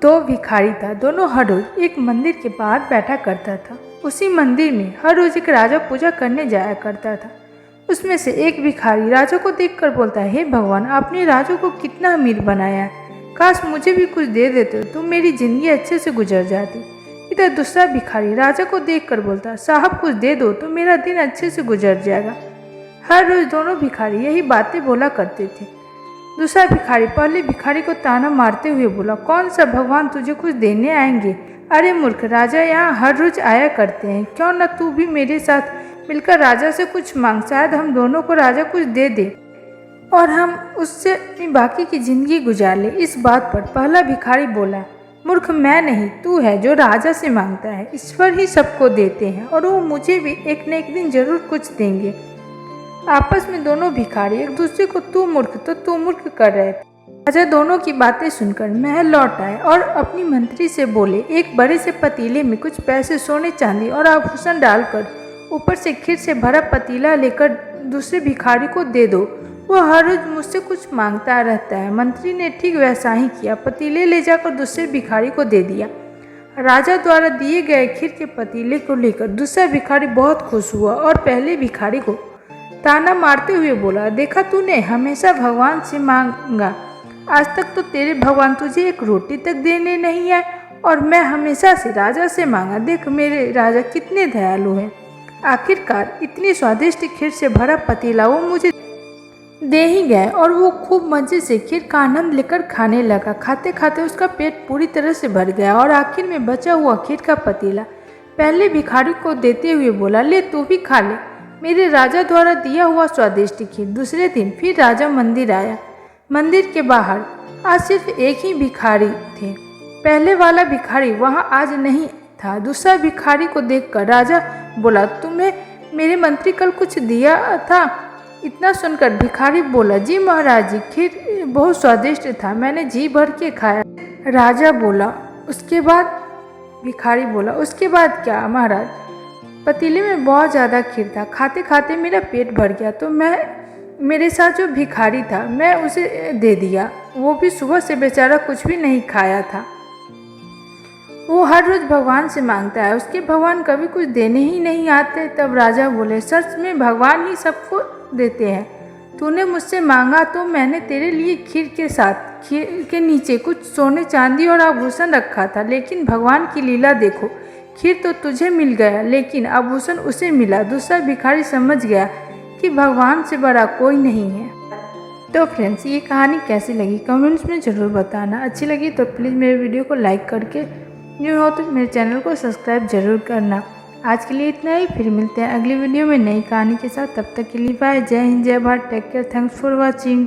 दो भिखारी था। दोनों हर रोज एक मंदिर के बाहर बैठा करता था। उसी मंदिर में हर रोज एक राजा पूजा करने जाया करता था। उसमें से एक भिखारी राजा को देखकर बोलता है, हे भगवान, आपने राजा को कितना अमीर बनाया है। काश मुझे भी कुछ दे देते तो मेरी जिंदगी अच्छे से गुजर जाती। इधर दूसरा भिखारी राजा को देखकर बोलता, साहब कुछ दे दो तो मेरा दिन अच्छे से गुजर जाएगा। हर रोज दोनों भिखारी यही बातें बोला करते थे। दूसरा भिखारी पहले भिखारी को ताना मारते हुए बोला, कौन सा भगवान तुझे कुछ देने आएंगे? अरे मूर्ख, राजा यहाँ हर रोज आया करते हैं। क्यों न तू भी मेरे साथ मिलकर राजा से कुछ मांग, शायद हम दोनों को राजा कुछ दे दे और हम उससे अपनी बाकी की जिंदगी गुजार ले। इस बात पर पहला भिखारी बोला, मूर्ख, मैं नहीं, तू है जो राजा से मांगता है। ईश्वर ही सबको देते हैं और वो मुझे भी एक न एक दिन जरूर कुछ देंगे। आपस में दोनों भिखारी एक दूसरे को तू मूर्ख कर रहे थे। राजा दोनों की बातें सुनकर महल लौट आए और अपनी मंत्री से बोले, एक बड़े से पतीले में कुछ पैसे, सोने चांदी और आभूषण डालकर ऊपर से खीर से भरा पतीला लेकर दूसरे भिखारी को दे दो। वो हर रोज मुझसे कुछ मांगता रहता है। मंत्री ने ठीक वैसा ही किया। पतीले ले जाकर दूसरे भिखारी को दे दिया। राजा द्वारा दिए गए खीर के पतीले को लेकर दूसरा भिखारी बहुत खुश हुआ और पहले भिखारी को ताना मारते हुए बोला, देखा, तूने हमेशा भगवान से मांगा, आज तक तो तेरे भगवान तुझे एक रोटी तक देने नहीं आए और मैं हमेशा से राजा से मांगा। देख मेरे राजा कितने दयालु हैं। आखिरकार इतनी स्वादिष्ट खीर से भरा पतीला वो मुझे दे ही गए और वो खूब मजे से खीर का आनंद लेकर खाने लगा। खाते खाते उसका पेट पूरी तरह से भर गया और आखिर में बचा हुआ खीर का पतीला पहले भिखारी को देते हुए बोला, ले तू भी खा ले मेरे राजा द्वारा दिया हुआ स्वादिष्ट खीर। दूसरे दिन फिर राजा मंदिर आया। मंदिर के बाहर आज सिर्फ एक ही भिखारी थे। पहले वाला भिखारी वहां आज नहीं था। दूसरा भिखारी को देखकर राजा बोला, तुम्हें मेरे मंत्री कल कुछ दिया था? इतना सुनकर भिखारी बोला, जी महाराज जी, खीर बहुत स्वादिष्ट था, मैंने जी भर के खाया। राजा बोला, उसके बाद? भिखारी बोला, उसके बाद क्या महाराज? पतीले में बहुत ज़्यादा खीर था। खाते खाते मेरा पेट भर गया तो मेरे साथ जो भिखारी था मैं उसे दे दिया। वो भी सुबह से बेचारा कुछ भी नहीं खाया था। वो हर रोज़ भगवान से मांगता है, उसके भगवान कभी कुछ देने ही नहीं आते। तब राजा बोले, सच में भगवान ही सबको देते हैं। तूने मुझसे मांगा तो मैंने तेरे लिए खीर के साथ खीर के नीचे कुछ सोने चांदी और आभूषण रखा था, लेकिन भगवान की लीला देखो, खीर तो तुझे मिल गया लेकिन आभूषण उसे मिला। दूसरा भिखारी समझ गया कि भगवान से बड़ा कोई नहीं है। तो फ्रेंड्स, ये कहानी कैसी लगी कमेंट्स में ज़रूर बताना। अच्छी लगी तो प्लीज़ मेरे वीडियो को लाइक करके, न्यू हो तो मेरे चैनल को सब्सक्राइब जरूर करना। आज के लिए इतना ही, फिर मिलते हैं अगली वीडियो में नई कहानी के साथ। तब तक के लिए बाय। जय हिंद, जय Bharat, take care, thanks for watching.